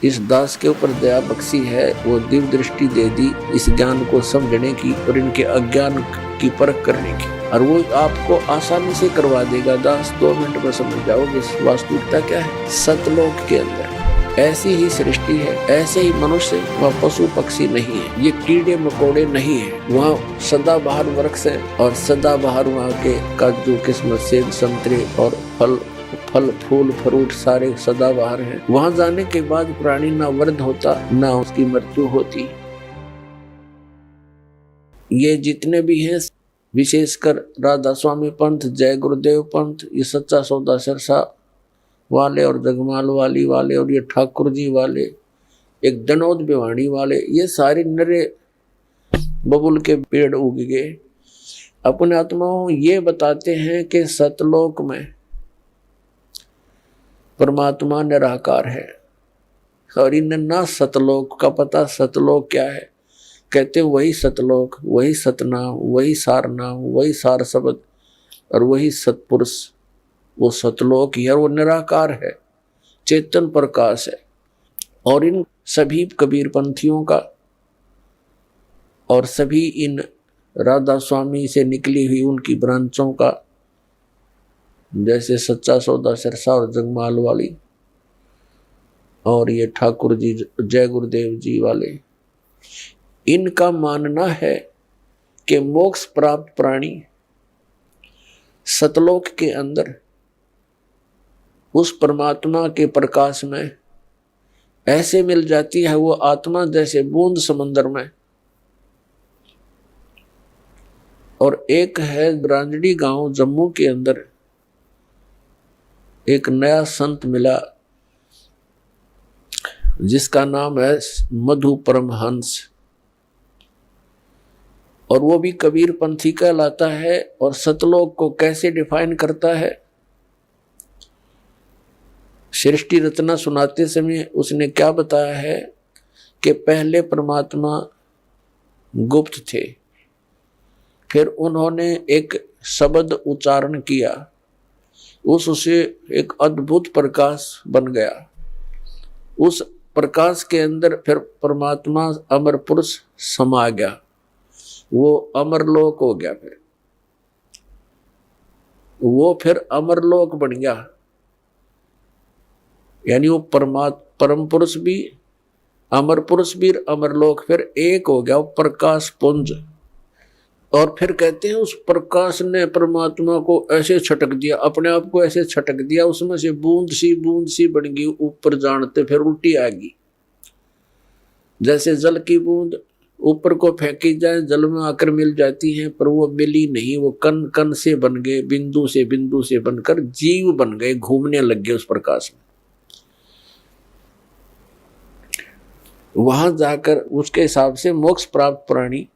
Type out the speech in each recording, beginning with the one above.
इस दास के ऊपर दया बख्शी है, वो दिव्य दृष्टि दे दी इस ज्ञान को समझने की और इनके अज्ञान की परख करने की, और वो आपको आसानी से करवा देगा। दास 2 मिनट में समझ जाओगे वास्तविकता क्या है। सतलोक के अंदर ऐसी ही सृष्टि है, ऐसे ही मनुष्य, वह पशु पक्षी नहीं है, ये कीड़े मकोड़े नहीं है, वहाँ सदाबहार वृक्ष है और सदाबहार वहाँ के काजू किस्मत सेब संतरे और फल फूल फ्रूट सारे सदाबहार हैं। वहाँ जाने के बाद प्राणी ना वृद्ध होता ना उसकी मृत्यु होती। ये जितने भी हैं, विशेषकर राधा स्वामी पंथ, जय गुरुदेव पंथ, ये सच्चा सौदा सिरसा वाले और जगमाल वाली वाले और ये ठाकुर जी वाले, एक दनौद भिवानी वाले, ये सारे नरे बबुल के पेड़ उग गए। अपने आत्माओं ये बताते हैं कि सतलोक में परमात्मा निराकार है, और इन्हें ना सतलोक का पता। सतलोक क्या है? कहते वही सतलोक, वही सतनाम, वही सारनाम, वही सार शब्द और वही सतपुरुष, वो सतलोक ही है। वो निराकार है, चेतन प्रकाश है। और इन सभी कबीर पंथियों का और सभी इन राधा स्वामी से निकली हुई उनकी ब्रांचों का, जैसे सच्चा सौदा सिरसा और जगमाल वाली और ये ठाकुर जी जय गुरुदेव जी वाले, इनका मानना है कि मोक्ष प्राप्त प्राणी सतलोक के अंदर उस परमात्मा के प्रकाश में ऐसे मिल जाती है, वो आत्मा जैसे बूंद समंदर में। और एक है ब्रांजड़ी गांव जम्मू के अंदर, एक नया संत मिला जिसका नाम है मधु परमहंस, और वो भी कबीर पंथी कहलाता है। और सतलोक को कैसे डिफाइन करता है? सृष्टि रचना सुनाते समय उसने क्या बताया है कि पहले परमात्मा गुप्त थे, फिर उन्होंने एक शब्द उच्चारण किया, उससे एक अद्भुत प्रकाश बन गया। उस प्रकाश के अंदर फिर परमात्मा अमर पुरुष समा गया, वो अमरलोक हो गया। फिर वो अमरलोक बन गया, यानी वो परम पुरुष भी, अमर पुरुष भी, अमरलोक फिर एक हो गया, वो प्रकाश पुंज। और फिर कहते हैं उस प्रकाश ने परमात्मा को ऐसे छटक दिया, अपने आप को ऐसे छटक दिया, उसमें से बूंद सी बन गई, ऊपर जानते फिर उल्टी आ गई। जैसे जल की बूंद ऊपर को फेंकी जाए, जल में आकर मिल जाती है, पर वो मिली नहीं, वो कण कण से बन गए, बिंदु से बनकर जीव बन गए, घूमने लग गए उस प्रकाश में। वहां जाकर उसके हिसाब से मोक्ष प्राप्त प्राणी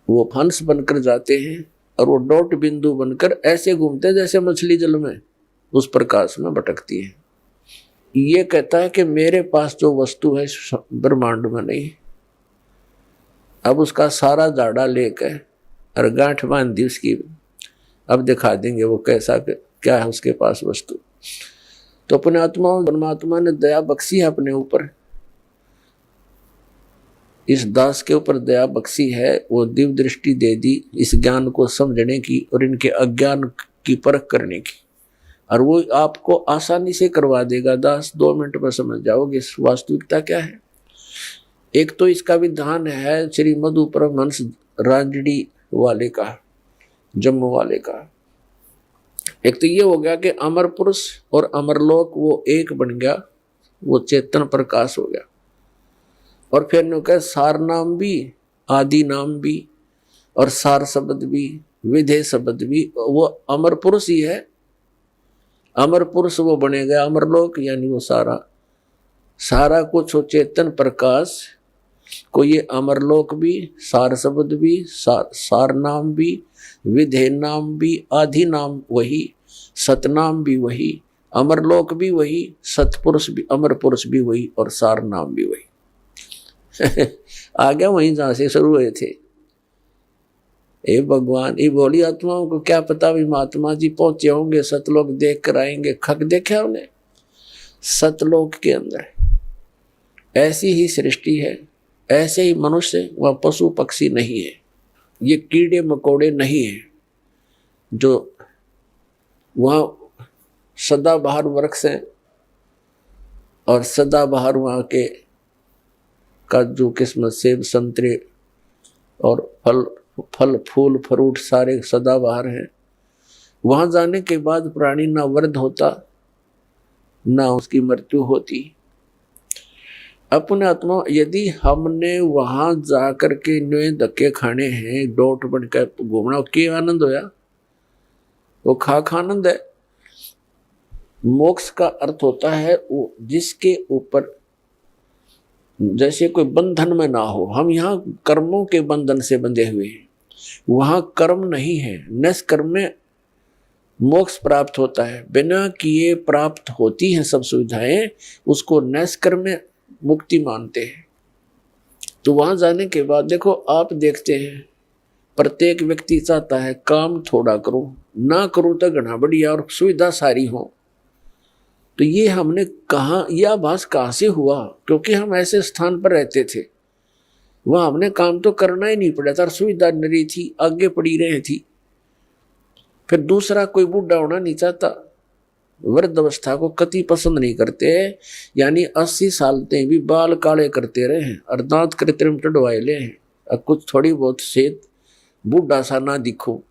वो हंस बनकर जाते हैं, और वो डॉट बिंदु बनकर ऐसे घूमते हैं जैसे मछली जल में उस प्रकाश में भटकती है। ये कहता है कि मेरे पास जो वस्तु है ब्रह्मांड में नहीं। अब उसका सारा जाड़ा लेकर और गांठ बांध दी उसकी, अब दिखा देंगे वो कैसा क्या है उसके पास वस्तु। तो अपने आत्मा परमात्मा ने दया बख्शी है अपने ऊपर, इस दास के ऊपर दया बख्शी है, वो दिव्य दृष्टि दे दी इस ज्ञान को समझने की और इनके अज्ञान की परख करने की, और वो आपको आसानी से करवा देगा। दास 2 मिनट में समझ जाओगे वास्तविकता क्या है। एक तो इसका विधान है श्री मधु परमहंस रांजड़ी वाले का, जम्मू वाले का। एक तो ये हो गया कि अमर पुरुष और अमरलोक वो एक बन गया, वो चेतन प्रकाश हो गया। और फिर ने कहा सार नाम भी, आदि नाम भी, और सार शब्द भी, विधेय शब्द भी, वो अमर पुरुष ही है। अमर पुरुष वो बने गया अमरलोक, यानी वो सारा कुछ हो चेतन प्रकाश को, ये अमरलोक भी, सार शब्द भी, सार नाम भी, विधेय नाम भी, आदि नाम वही, सतनाम भी वही, अमरलोक भी वही, सतपुरुष भी, अमर पुरुष भी वही, और सार नाम भी वही। आ गया वहीं जहां से शुरू हुए थे। ए भगवान, ये बोली आत्माओं को क्या पता भी महात्मा जी पहुंचे होंगे, सतलोक देख कर आएंगे। खक देखा उन्हें सतलोक के अंदर ऐसी ही सृष्टि है, ऐसे ही मनुष्य, वह पशु पक्षी नहीं है, ये कीड़े मकोड़े नहीं है जो वहाँ सदाबहार वृक्ष हैं और सदाबहार वहाँ के काजू किस्मत सेब संतरे और फल फूल फ्रूट सारे सदाबहार हैं। वहां जाने के बाद प्राणी ना वृद्ध होता ना उसकी मृत्यु होती। अपने आत्मा यदि हमने वहां जाकर के नए धक्के खाने हैं, डोट बनकर घूमना, क्या आनंद होया? वो खाक आनंद है। मोक्ष का अर्थ होता है वो जिसके ऊपर जैसे कोई बंधन में ना हो। हम यहाँ कर्मों के बंधन से बंधे हुए हैं, वहां कर्म नहीं है। निष्कर्म में मोक्ष प्राप्त होता है, बिना किए प्राप्त होती हैं सब सुविधाएं, उसको निष्कर्म में मुक्ति मानते हैं। तो वहां जाने के बाद देखो, आप देखते हैं प्रत्येक व्यक्ति चाहता है काम थोड़ा करूं, ना करूं तो घना बढ़िया और सुविधा सारी हो। तो ये हमने कहा, यह आभास कहां से हुआ? क्योंकि हम ऐसे स्थान पर रहते थे, वहां हमने काम तो करना ही नहीं पड़ा था, सुविधा नरी थी, आगे पड़ी रही थी। फिर दूसरा कोई बूढ़ा होना नहीं चाहता, वृद्ध अवस्था को कति पसंद नहीं करते, यानी 80 साल तक भी बाल काले करते रहे हैं और दांत कृत्रिम चढ़वाए ले हैं, और कुछ थोड़ी बहुत सेहत बूढ़ा सा ना दिखो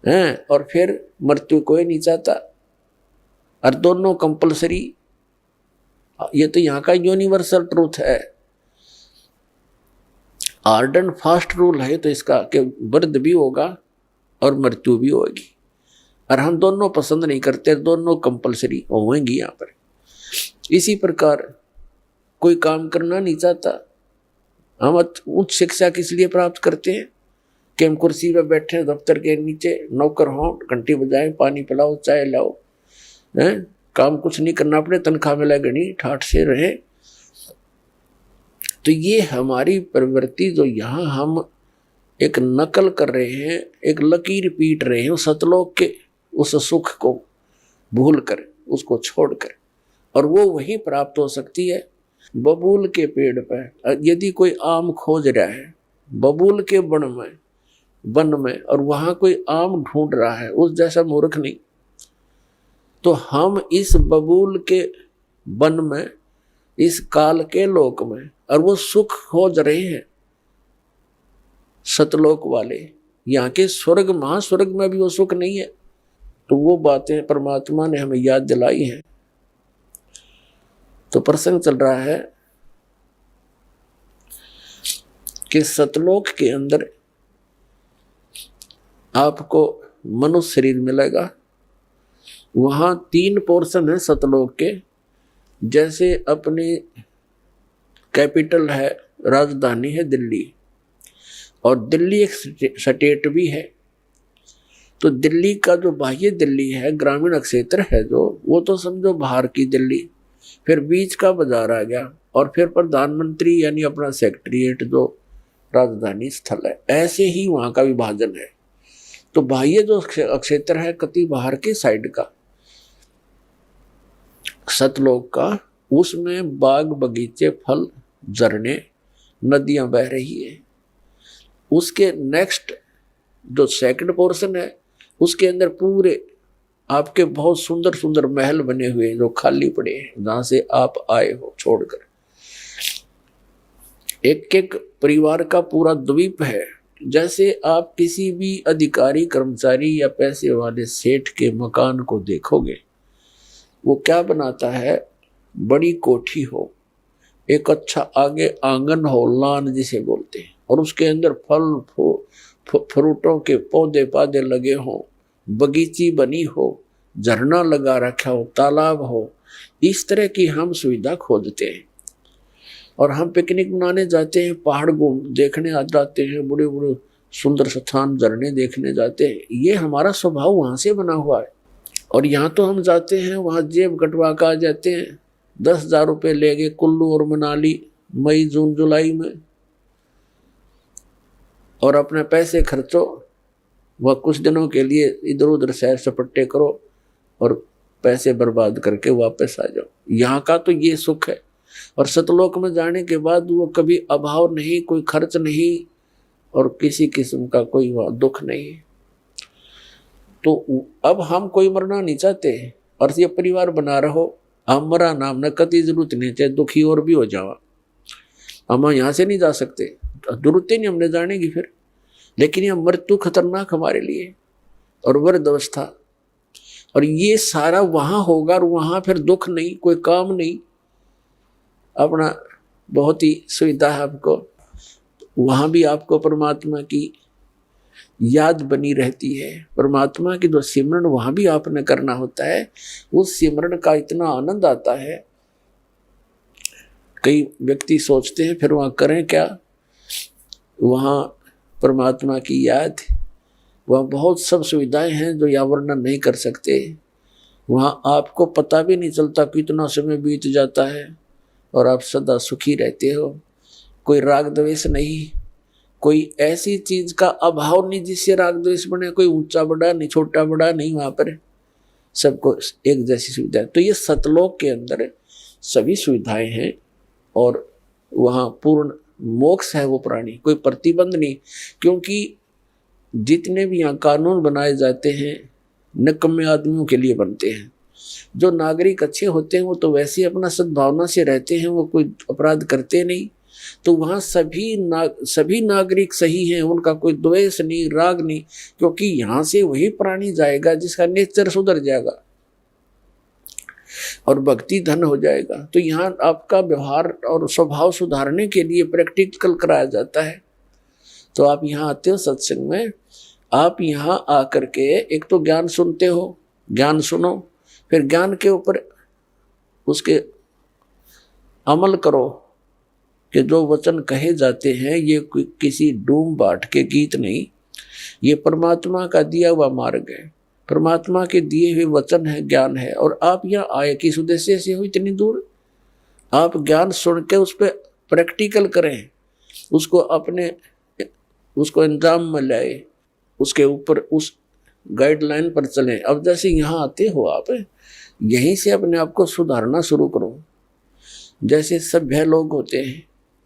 हैं, और फिर मृत्यु कोई नहीं चाहता। और दोनों कंपलसरी, ये तो यहाँ का यूनिवर्सल ट्रूथ है, हार्ड एंड फास्ट रूल है तो इसका कि वृद्ध भी होगा और मृत्यु भी होगी, और हम दोनों पसंद नहीं करते, दोनों कंपलसरी होंगी यहाँ पर। इसी प्रकार कोई काम करना नहीं चाहता, हम उच्च शिक्षा किस लिए प्राप्त करते हैं कि हम कुर्सी पर बैठे दफ्तर के नीचे नौकर हों, घंटी बजाएं, पानी पिलाओ, चाय लाओ, हैं, काम कुछ नहीं करना पड़े, तनख्वाह मिला गणी ठाठ से रहे। तो ये हमारी प्रवृत्ति जो यहाँ हम एक नकल कर रहे हैं, एक लकीर पीट रहे हैं सतलोक के उस सुख को भूल कर, उसको छोड़कर, और वो वही प्राप्त हो सकती है। बबूल के पेड़ पर यदि कोई आम खोज रहा है, बबूल के वन में, और वहां कोई आम ढूंढ रहा है, उस जैसा मूर्ख नहीं। तो हम इस बबूल के वन में, इस काल के लोक में, और वो सुख खोज रहे हैं सतलोक वाले। यहाँ के स्वर्ग महास्वर्ग में भी वो सुख नहीं है। तो वो बातें परमात्मा ने हमें याद दिलाई हैं। तो प्रसंग चल रहा है कि सतलोक के अंदर आपको मनुष्य शरीर मिलेगा। वहां 3 पोर्शन है सतलोक के। जैसे अपनी कैपिटल है, राजधानी है दिल्ली, और दिल्ली एक स्टेट भी है। तो दिल्ली का जो बाह्य दिल्ली है, ग्रामीण क्षेत्र है जो, वो तो समझो बाहर की दिल्ली। फिर बीच का बाजार आ गया, और फिर प्रधानमंत्री यानी अपना सेक्रेटरीट जो राजधानी स्थल है। ऐसे ही वहां का विभाजन है। तो बाह्य जो क्षेत्र है कति बाहर के साइड का सतलोक का, उसमें बाग बगीचे, फल, झरने, नदियां बह रही है। उसके नेक्स्ट जो सेकंड पोर्शन है, उसके अंदर पूरे आपके बहुत सुंदर सुंदर महल बने हुए हैं जो खाली पड़े हैं, जहां से आप आए हो छोड़कर। एक एक परिवार का पूरा द्वीप है। जैसे आप किसी भी अधिकारी, कर्मचारी या पैसे वाले सेठ के मकान को देखोगे, वो क्या बनाता है, बड़ी कोठी हो, एक अच्छा आगे आंगन हो, लान जिसे बोलते हैं, और उसके अंदर फल फ्रूटों के पौधे पाधे लगे हों, बगीची बनी हो, झरना लगा रखा हो, तालाब हो। इस तरह की हम सुविधा खोजते हैं। और हम पिकनिक मनाने जाते हैं, पहाड़ देखने आ जाते हैं, बड़े बड़े सुंदर स्थान, झरने देखने जाते हैं। ये हमारा स्वभाव वहां से बना हुआ है। और यहाँ तो हम जाते हैं, वहां जेब कटवा कर आ जाते हैं, 10,000 रुपये ले गए कुल्लू और मनाली मई जून जुलाई में, और अपने पैसे खर्चो, वह कुछ दिनों के लिए इधर उधर सैर सपट्टे करो और पैसे बर्बाद करके वापस आ जाओ। यहाँ का तो ये सुख है। और सतलोक में जाने के बाद वो कभी अभाव नहीं, कोई खर्च नहीं और किसी किस्म का कोई वहाँ दुख नहीं। तो अब हम कोई मरना नहीं चाहते और ये परिवार बना रहो, हम मरा नाम न कति जरूरत नहीं, चाहे दुखी और भी हो जावा, हम यहाँ से नहीं जा सकते, जरूरत ही नहीं हमने जाने की फिर। लेकिन यह मृत्यु खतरनाक हमारे लिए और वृद्ध अवस्था, और ये सारा वहां होगा और वहां फिर दुख नहीं, कोई काम नहीं, अपना बहुत ही सुविधा है आपको। वहां भी आपको परमात्मा की याद बनी रहती है, परमात्मा की जो सिमरन वहां भी आपने करना होता है। उस सिमरन का इतना आनंद आता है, कई व्यक्ति सोचते हैं फिर वहां करें क्या, वहां परमात्मा की याद, वहाँ बहुत सब सुविधाएं हैं जो या वर्णन नहीं कर सकते। वहाँ आपको पता भी नहीं चलता कितना समय बीत जाता है और आप सदा सुखी रहते हो। कोई राग द्वेष नहीं, कोई ऐसी चीज का अभाव नहीं जिससे राग द्वेष बने, कोई ऊंचा बड़ा नहीं, छोटा बड़ा नहीं, वहाँ पर सबको एक जैसी सुविधा। तो ये सतलोक के अंदर सभी सुविधाएं हैं और वहाँ पूर्ण मोक्ष है वो प्राणी, कोई प्रतिबंध नहीं। क्योंकि जितने भी यहाँ कानून बनाए जाते हैं निकम्मे आदमियों के लिए बनते हैं। जो नागरिक अच्छे होते हैं वो तो वैसे अपना सद्भावना से रहते हैं, वो कोई अपराध करते नहीं। तो वहाँ सभी नागरिक सही हैं, उनका कोई द्वेष नहीं, राग नहीं, क्योंकि यहाँ से वही प्राणी जाएगा जिसका नेचर सुधर जाएगा और भक्ति धन हो जाएगा। तो यहाँ आपका व्यवहार और स्वभाव सुधारने के लिए प्रैक्टिकल कराया जाता है। तो आप यहाँ आते हो सत्संग में, आप यहाँ आकर के एक तो ज्ञान सुनते हो, ज्ञान सुनो, फिर ज्ञान के ऊपर उसके अमल करो कि जो वचन कहे जाते हैं ये किसी डूम बाट के गीत नहीं, ये परमात्मा का दिया हुआ मार्ग है, परमात्मा के दिए हुए वचन है, ज्ञान है। और आप यहाँ आए किस उद्देश्य से हो इतनी दूर, आप ज्ञान सुन के उस पर प्रैक्टिकल करें, उसको अंजाम में लाए, उसके ऊपर उस गाइडलाइन पर चलें। अब जैसे यहाँ आते हो आप, यहीं से अपने आप को सुधारना शुरू करो। जैसे सभ्य लोग होते हैं,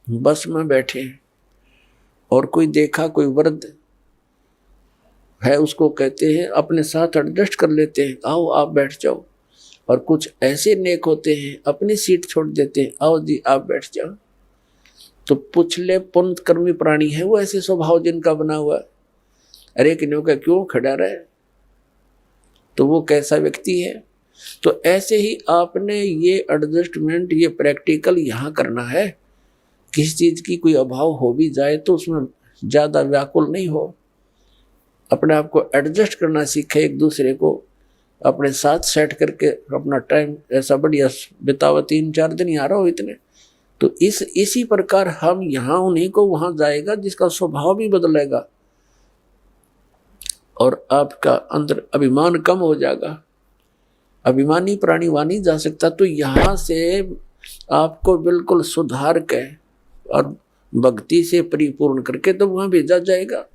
बस में बैठे हैं और कोई देखा, कोई वृद्ध है, उसको कहते हैं अपने साथ एडजस्ट कर लेते हैं, आओ आप बैठ जाओ। और कुछ ऐसे नेक होते हैं अपनी सीट छोड़ देते हैं, आओ जी आप बैठ जाओ। तो पुछले पुण्य कर्मी प्राणी है वो, ऐसे स्वभाव जिनका बना हुआ। अरे किन्हों का क्यों खड़ा रहे, तो वो कैसा व्यक्ति है। तो ऐसे ही आपने ये एडजस्टमेंट, ये प्रैक्टिकल यहाँ करना है। किसी चीज की कोई अभाव हो भी जाए तो उसमें ज्यादा व्याकुल नहीं हो, अपने आप को एडजस्ट करना सीखे, एक दूसरे को अपने साथ सेट करके अपना टाइम ऐसा बढ़िया बिताओ। 3-4 दिन यहाँ रहो इतने। तो इसी प्रकार हम यहाँ उन्हीं को वहां जाएगा जिसका स्वभाव भी बदलेगा और आपका अंदर अभिमान कम हो जाएगा। अभिमानी प्राणी वहां नहीं जा सकता। तो यहाँ से आपको बिल्कुल सुधार के और भक्ति से परिपूर्ण करके तो वहां भेजा जाएगा।